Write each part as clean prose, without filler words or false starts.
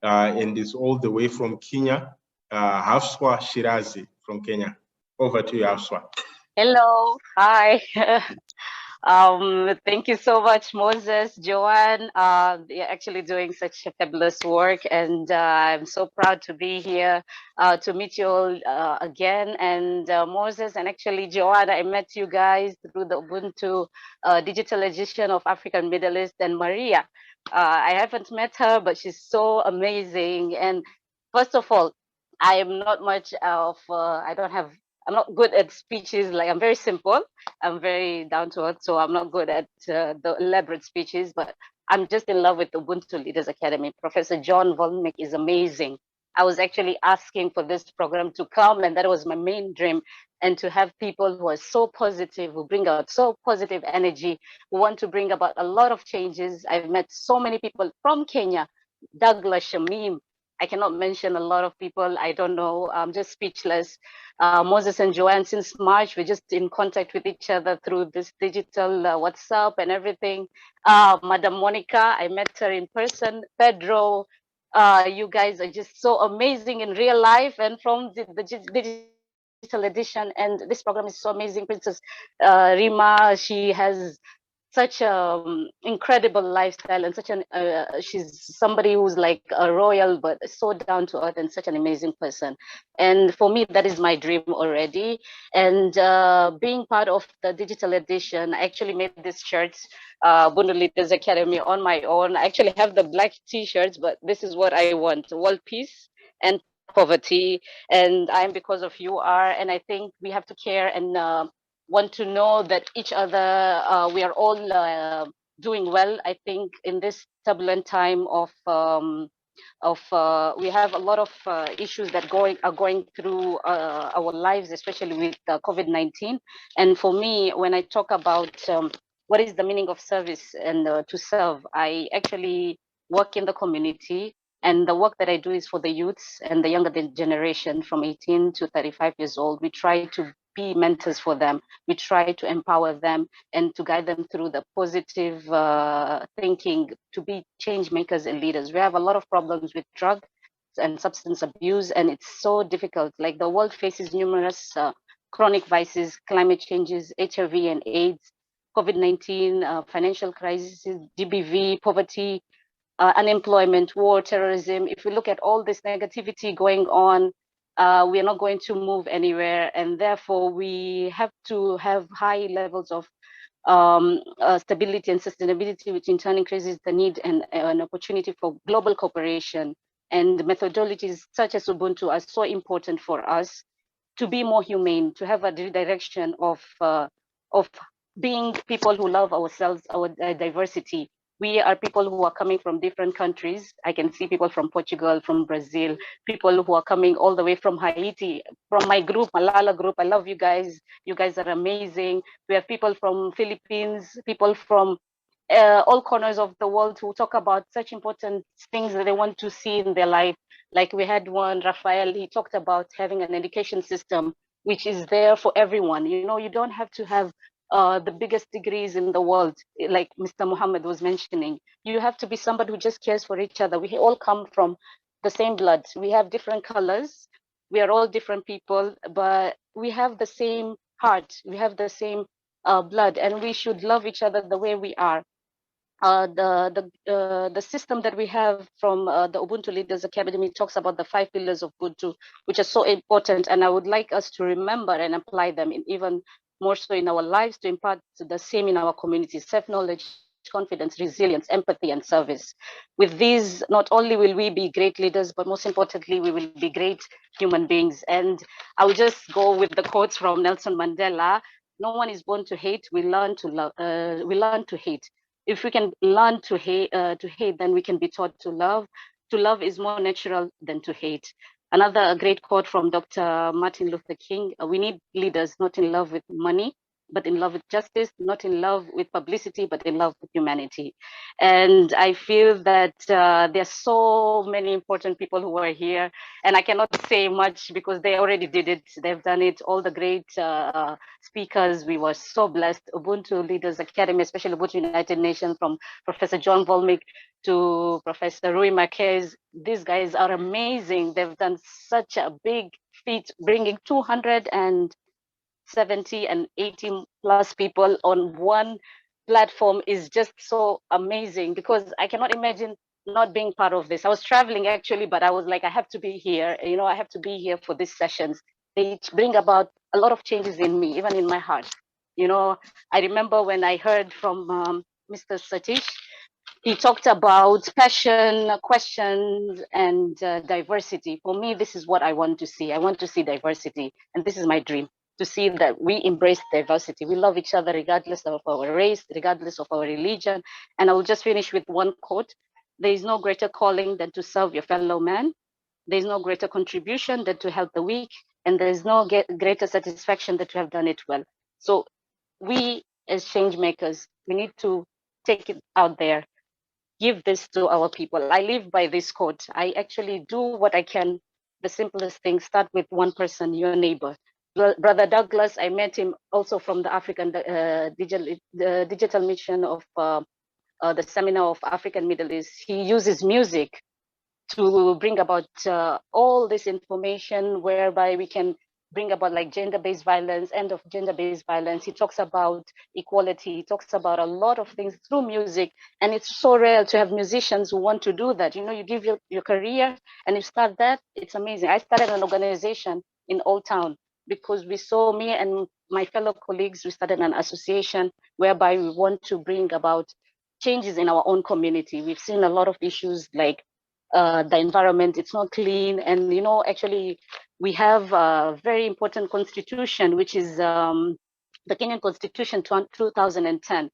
and is all the way from Kenya, Hafswa Shirazy from Kenya. Over to you, Hafswa. Hello, hi. Thank you so much, Moses, Joanne. You're actually doing such a fabulous work, and I'm so proud to be here to meet you all again. And Moses and actually Joanne, I met you guys through the Ubuntu digital edition of African Middle East, and Maria. I haven't met her, but she's so amazing. And first of all, I am not much of, I'm not good at speeches. Like, I'm very simple. I'm very down to earth, so I'm not good at the elaborate speeches, but I'm just in love with the Ubuntu Leaders Academy. Professor John Volmek is amazing. I was actually asking for this program to come, and that was my main dream. And to have people who are so positive, who bring out so positive energy, who want to bring about a lot of changes. I've met so many people from Kenya, Douglas Shamim. I cannot mention a lot of people. I don't know. I'm just speechless. Moses and Joanne, since March, we're just in contact with each other through this digital WhatsApp and everything. Madam Monica, I met her in person. Pedro, you guys are just so amazing in real life and from the digital edition. And this program is so amazing. Princess Rima, she has such a incredible lifestyle and such an she's somebody who's like a royal but so down to earth and such an amazing person. And for me, that is my dream already. And being part of the digital edition, I actually made this shirts, Bundu Leaders Academy, on my own. I actually have the black t-shirts, but this is what I want: world peace and poverty. And I'm because of you are, and I think we have to care and want to know that each other, we are all doing well. I think in this turbulent time we have a lot of issues that are going through our lives, especially with COVID-19. And for me, when I talk about what is the meaning of service and to serve, I actually work in the community. And the work that I do is for the youths and the younger generation from 18 to 35 years old. We try to be mentors for them. We try to empower them and to guide them through the positive thinking to be change makers and leaders. We have a lot of problems with drug and substance abuse, and it's so difficult. Like, the world faces numerous chronic vices, climate changes, HIV and AIDS, COVID-19, financial crisis, GBV, poverty, unemployment, war, terrorism. If we look at all this negativity going on, we are not going to move anywhere. And therefore, we have to have high levels of stability and sustainability, which in turn increases the need and an opportunity for global cooperation. And methodologies such as Ubuntu are so important for us to be more humane, to have a direction of being people who love ourselves, our diversity. We are people who are coming from different countries. I can see people from Portugal, from Brazil, people who are coming all the way from Haiti, from my group, Malala group. I love you guys. You guys are amazing. We have people from Philippines, people from all corners of the world who talk about such important things that they want to see in their life. Like, we had one, Rafael, he talked about having an education system which is there for everyone. You know, you don't have to have the biggest degrees in the world, like Mr. Muhammad was mentioning. You have to be somebody who just cares for each other. We all come from the same blood. We have different colors. We are all different people, but we have the same heart. We have the same blood, and we should love each other the way we are. The system that we have from the Ubuntu Leaders Academy talks about the 5 pillars of Ubuntu, which are so important, and I would like us to remember and apply them in even more so in our lives, to impart the same in our communities: self-knowledge, confidence, resilience, empathy, and service. With these, not only will we be great leaders, but most importantly, we will be great human beings. And I will just go with the quotes from Nelson Mandela: "No one is born to hate. We learn to love. We learn to hate. If we can learn to hate, then we can be taught to love. To love is more natural than to hate." Another great quote from Dr. Martin Luther King: "We need leaders not in love with money, but in love with justice, not in love with publicity, but in love with humanity." And I feel that there are so many important people who are here, and I cannot say much because they already did it. They've done it. All the great speakers, we were so blessed. Ubuntu Leaders Academy, especially Ubuntu United Nations, from Professor John Volmek to Professor Rui Marquez. These guys are amazing. They've done such a big feat, bringing 270 and 80 plus people on one platform is just so amazing, because I cannot imagine not being part of this. I was traveling actually, but I was like, I have to be here. You know, I have to be here for these sessions. They bring about a lot of changes in me, even in my heart. You know, I remember when I heard from Mr. Satish, he talked about passion, questions, and diversity. For me, this is what I want to see. I want to see diversity, and this is my dream, to see that we embrace diversity. We love each other regardless of our race, regardless of our religion. And I will just finish with one quote. There is no greater calling than to serve your fellow man. There is no greater contribution than to help the weak. And there is no greater satisfaction than to have done it well. So we as change makers, we need to take it out there, give this to our people. I live by this quote. I actually do what I can. The simplest thing, start with one person, your neighbor. Brother Douglas, I met him also from the African digital mission of the Seminar of African Middle East. He uses music to bring about all this information, whereby we can bring about like gender-based violence, end of gender-based violence. He talks about equality. He talks about a lot of things through music. And it's so rare to have musicians who want to do that. You know, you give your career and you start that, it's amazing. I started an organization in Old Town because we saw, me and my fellow colleagues, we started an association whereby we want to bring about changes in our own community. We've seen a lot of issues like the environment, it's not clean. And, you know, actually, we have a very important constitution, which is the Kenyan Constitution 2010.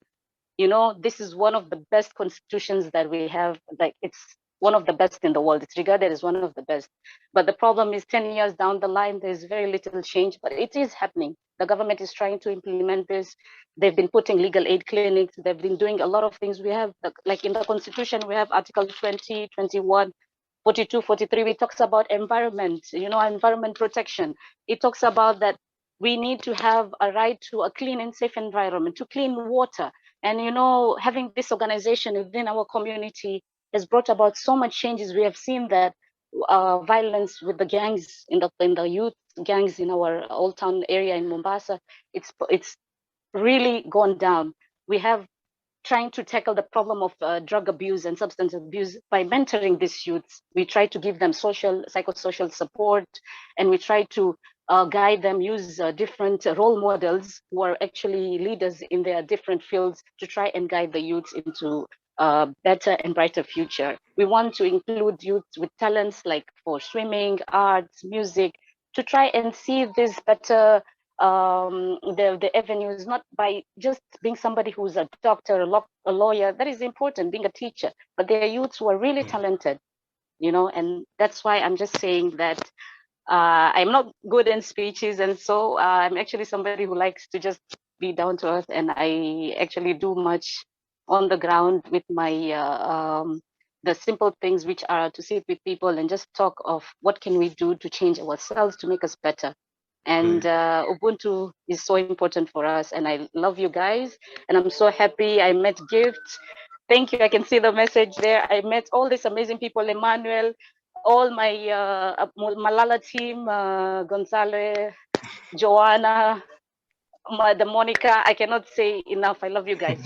You know, this is one of the best constitutions that we have. Like, it's one of the best in the world. It's regarded as one of the best. But the problem is 10 years down the line, there's very little change, but it is happening. The government is trying to implement this. They've been putting legal aid clinics. They've been doing a lot of things. We have, like in the Constitution, we have Article 20, 21, 42, 43, it talks about environment, you know, environment protection. It talks about that we need to have a right to a clean and safe environment, to clean water. And, you know, having this organization within our community has brought about so much changes. We have seen that violence with the gangs in the youth gangs in our Old Town area in Mombasa, it's really gone down. We have trying to tackle the problem of drug abuse and substance abuse by mentoring these youths. We try to give them social, psychosocial support, and we try to guide them, use different role models who are actually leaders in their different fields to try and guide the youths into a better and brighter future. We want to include youths with talents like for swimming, arts, music, to try and see this better the avenues, not by just being somebody who's a doctor, a lawyer. That is important, being a teacher, but there are youths who are really talented, you know. And that's why I'm just saying that I'm not good in speeches, and so I'm actually somebody who likes to just be down to earth, and I actually do much on the ground with my the simple things, which are to sit with people and just talk of what can we do to change ourselves, to make us better. And Ubuntu is so important for us, and I love you guys, and I'm so happy I met Gift. Thank you. I can see the message there. I met all these amazing people, Emmanuel, all my Malala team, Gonzalo, Joanna, the Monica. I cannot say enough. I love you guys.